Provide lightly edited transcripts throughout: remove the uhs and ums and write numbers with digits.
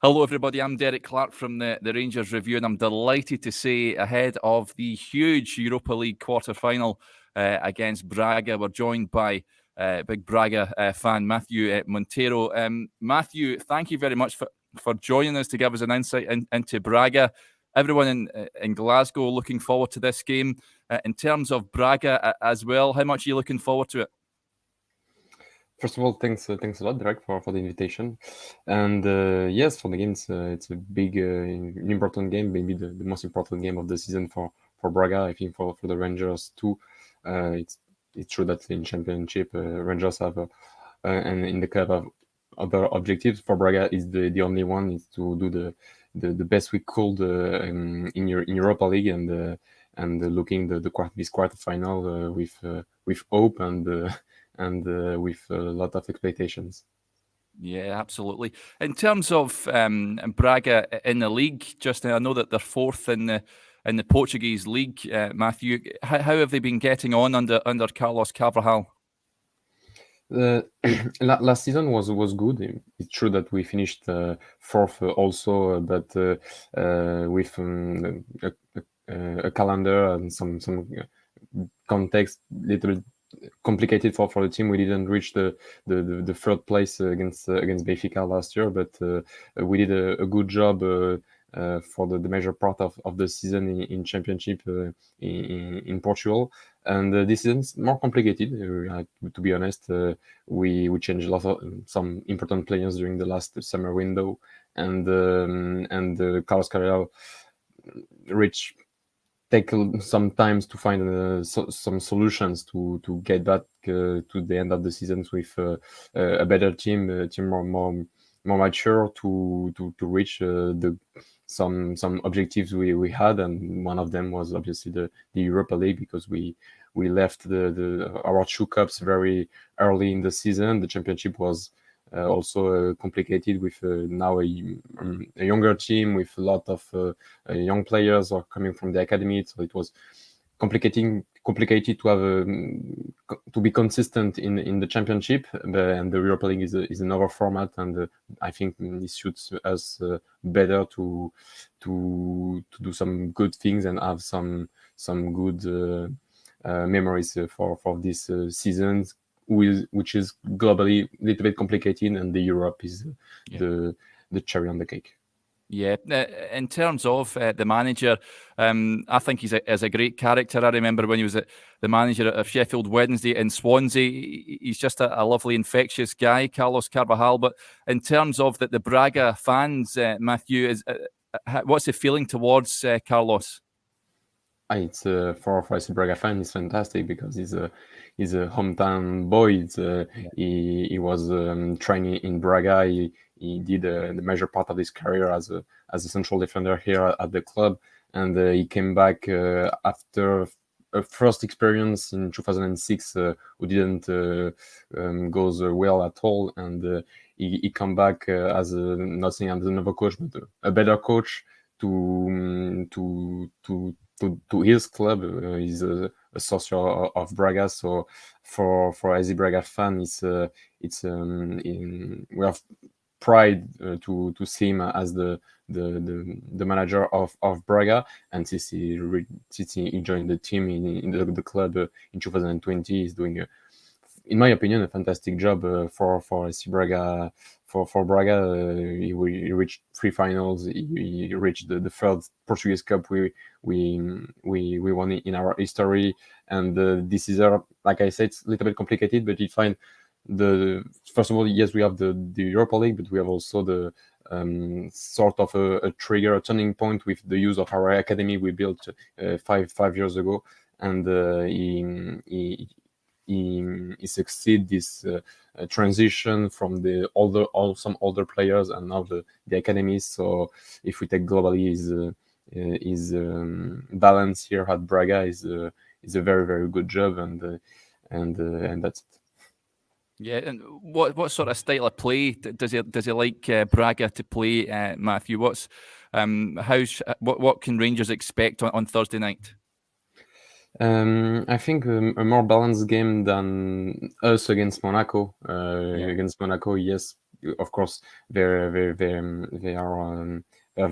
Hello, everybody. I'm Derek Clark from the Rangers Review, and I'm delighted to say ahead of the huge Europa League quarter-final against Braga, we're joined by big Braga fan Matthieu Monteiro. Matthieu, thank you very much for joining us to give us an insight into Braga. Everyone in Glasgow looking forward to this game. In terms of Braga as well, how much are you looking forward to it? First of all, thanks a lot, Derek, for the invitation. And yes, for the game, it's a big, important game, maybe the most important game of the season for Braga. I think for the Rangers too. It's true that in Championship, Rangers have, and in the cup have other objectives. For Braga, is the only one is to do the best we could in Europa League and looking this quarterfinal with hope and with a lot of expectations. Yeah, absolutely. In terms of Braga in the league, just now, I know that they're fourth in the Portuguese league. Matthieu, how have they been getting on under Carlos Cavalhal? Last season was good. It's true that we finished fourth also, but with a calendar and some context little bit complicated for the team. We didn't reach the third place against Benfica last year, but we did a good job for the major part of the season in Championship in Portugal. And this season's more complicated. To be honest, we changed a lot of some important players during the last summer window, and Carlos Cavalhal take some time to find some solutions to get back to the end of the season with a better team, more mature to reach some objectives we had, and one of them was obviously the Europa League, because we left our two cups very early in the season. The Championship was also complicated with now a younger team with a lot of young players are coming from the academy, so it was complicated to have to be consistent in the Championship, and the Europa League is another format, and I think this suits us better to do some good things and have some good memories for this season, which is globally a little bit complicated, and the Europe is the cherry on the cake. Yeah, in terms of the manager, I think he's a great character. I remember when he was the manager of Sheffield Wednesday and Swansea. He's just a lovely, infectious guy, Carlos Cavalhal. But in terms of the Braga fans, Matthieu, what's the feeling towards Carlos? It's for us a Braga fan, it's fantastic because he's a hometown boy. He was training in Braga. He did the major part of his career as a central defender here at the club, and he came back after a first experience in 2006 who didn't go well at all, and he come back as not saying as another coach, but a better coach to his club. He's a social of Braga, so for as a Braga fan, we have pride to see him as the manager of Braga, and since he joined the team in the club in 2020, he's doing in my opinion, a fantastic job for SC Braga. For Braga, he reached 3 finals. He reached the third Portuguese Cup we won in our history. And this is, like I said, it's a little bit complicated, but you find first of all, yes, we have the Europa League, but we have also the sort of a trigger, a turning point with the use of our academy we built 5 years ago, and he succeed this transition from some older players and now the academies. So if we take globally, his balance here at Braga is a very, very good job, and that's it. Yeah, and what sort of style of play does he like Braga to play, Matthieu? What can Rangers expect on Thursday night? I think a more balanced game than us against Monaco. Against Monaco, yes, of course, they have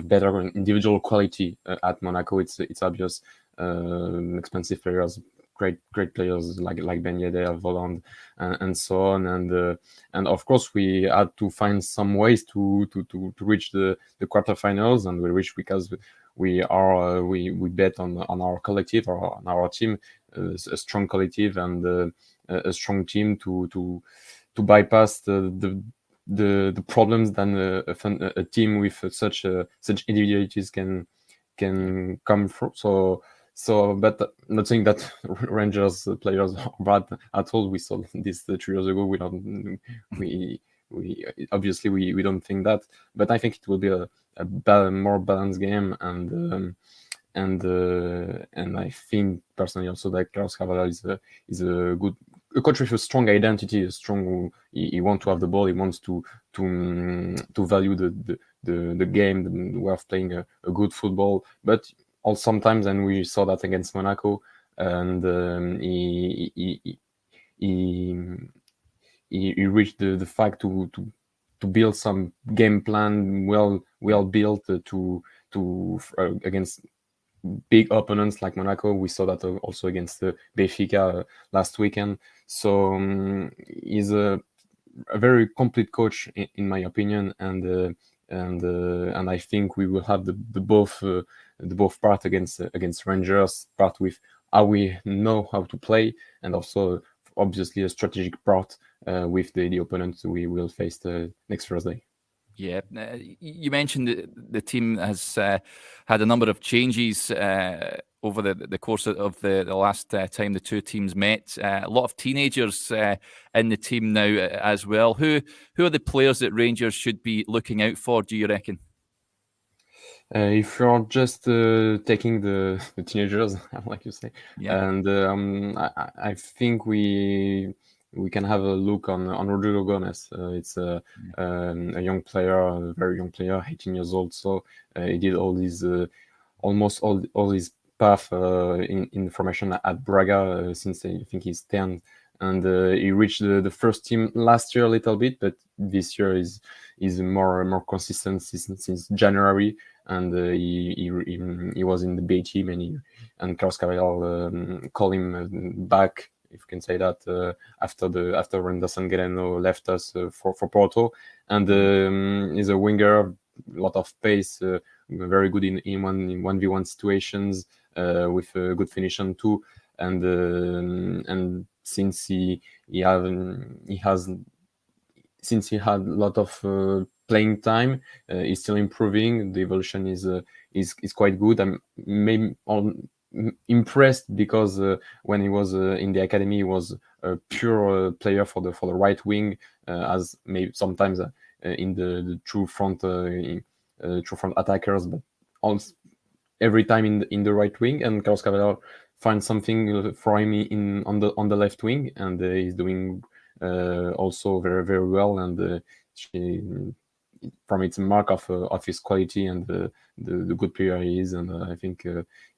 better individual quality at Monaco. It's obvious. Expensive players, great players like Ben Yedder, Voland, and so on. And of course we had to find some ways to reach the quarterfinals, and we reached because we bet on our collective or on our team, a strong collective and a strong team to bypass the problems that a team with such individualities can come from. So, but not saying that Rangers players are bad at all. We saw this 3 years ago. We obviously we don't think that, but I think it will be a more balanced game, and I think personally also that Carlos Cavalhal is a good coach with a strong identity, he wants to have the ball, he wants to value the game, the way of playing a good football, but also sometimes, and we saw that against Monaco, and he reached the fact to build some game plan well built against big opponents like Monaco. We saw that also against Benfica last weekend. So he's a very complete coach in my opinion, and I think we will have the both part against Rangers, part with how we know how to play, and also obviously a strategic part with the opponents we will face next Thursday. Yeah, you mentioned the team has had a number of changes over the course of the last time the two teams met. A lot of teenagers in the team now as well. Who are the players that Rangers should be looking out for, do you reckon? If you're just taking the teenagers, like you say, and I think we can have a look on Rodrigo Gomez. It's a young player, a very young player, 18 years old. So he did all these almost all his path in formation at Braga since I think he's 10. And he reached the first team last year a little bit, but this year is more consistent since January. And he was in the B team, and Carlos Cavalhal called him back, if you can say that, after Renderson Guerrero left us for Porto. And he's a winger, a lot of pace, very good in 1v1 situations, with a good finishing too. And since he had a lot of playing time, he's still improving. The evolution is quite good. I'm maybe impressed because when he was in the academy, he was a pure player for the right wing, as maybe sometimes in the true front attackers, but also every time in the right wing. And Carlos Cavalhal finds something for him on the left wing, and he's doing also very very well. And from its mark of his quality and the good player he is, and I think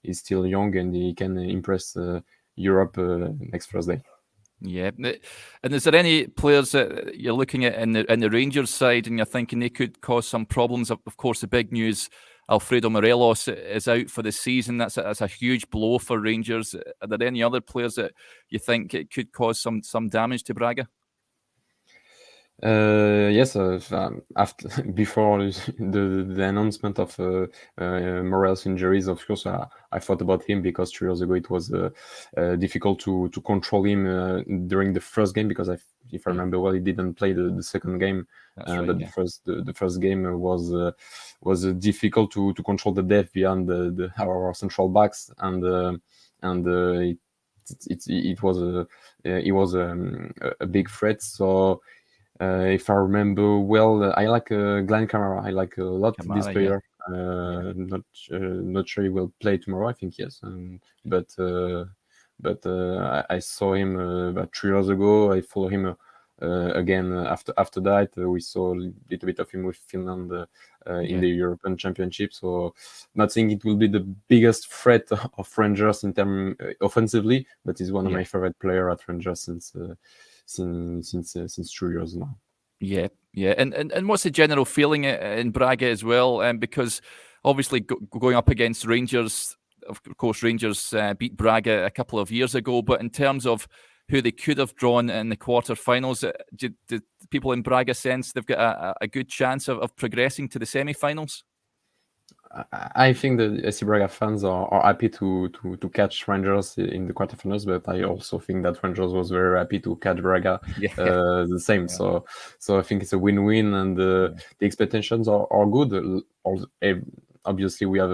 he's still young and he can impress Europe next Thursday. Yeah, and is there any players that you're looking at in the Rangers side and you're thinking they could cause some problems? Of course, the big news: Alfredo Morelos is out for the season. That's a huge blow for Rangers. Are there any other players that you think it could cause some damage to Braga? Yes, after before the announcement of Morelos injuries, of course, I thought about him because 3 years ago it was difficult to control him during the first game, because if I remember well, he didn't play the second game. That's right, but the first game was difficult to control the depth beyond our central backs, and it was a big threat. So. If I remember well, I like Glenn Kamara. I like a lot this player. Yeah. Not sure he will play tomorrow. I think yes, but I saw him about 3 years ago. I follow him again after that. We saw a little bit of him with Finland in the European Championship. So not saying it will be the biggest threat of Rangers in terms offensively, but he's one of my favorite players at Rangers since 3 years now. Yeah, yeah. And what's the general feeling in Braga as well? Because obviously going up against Rangers, of course, Rangers beat Braga a couple of years ago. But in terms of who they could have drawn in the quarterfinals, do people in Braga sense they've got a good chance of progressing to the semi-finals? I think the SC Braga fans are happy to catch Rangers in the quarterfinals, but I also think that Rangers was very happy to catch Braga Yeah, the same. yeah. So I think it's a win-win, and the expectations are good. Obviously, we have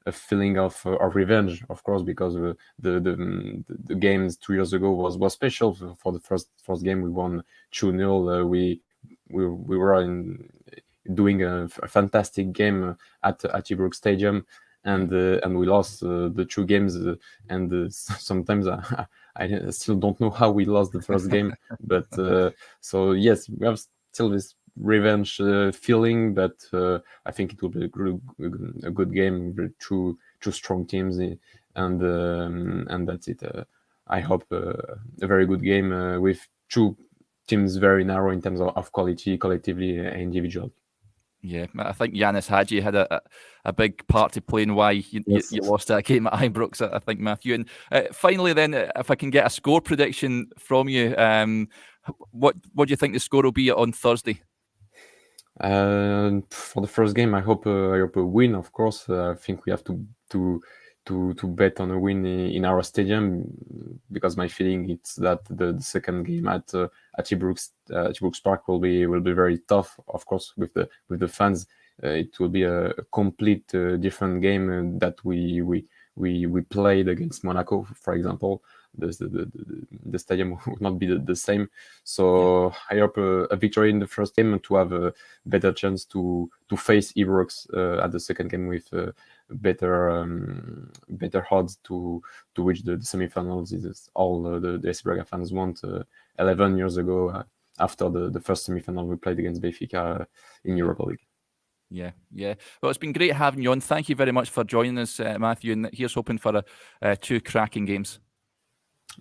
a feeling of revenge, of course, because the games 2 years ago was special for the first game. We won 2-0. We were doing a fantastic game at Ibrox Stadium, and we lost the 2 games, and sometimes I still don't know how we lost the first game. But so yes, we have still this revenge feeling, but I think it will be a good game with two strong teams, and that's it. I hope a very good game with 2 teams very narrow in terms of quality, collectively and individually. Yeah, I think Yanis Hadji had a big part to play in why you lost that game at Ibrox, I think, Matthieu. And finally, then, if I can get a score prediction from you, what do you think the score will be on Thursday? For the first game, I hope a win. Of course, I think we have to bet on a win in our stadium, because my feeling is that the second game at Ibrox Park will be very tough. Of course, with the fans, it will be a complete different game that we played against Monaco, for example. The stadium will not be the same. So I hope a victory in the first game to have a better chance to face Ibrox at the second game with better odds to reach the semi-finals. This is all the SC Braga fans want. 11 years ago, after the first semi-final, we played against Benfica in Europa League. Yeah. Well, it's been great having you on. Thank you very much for joining us, Matthieu, and here's hoping for 2 cracking games.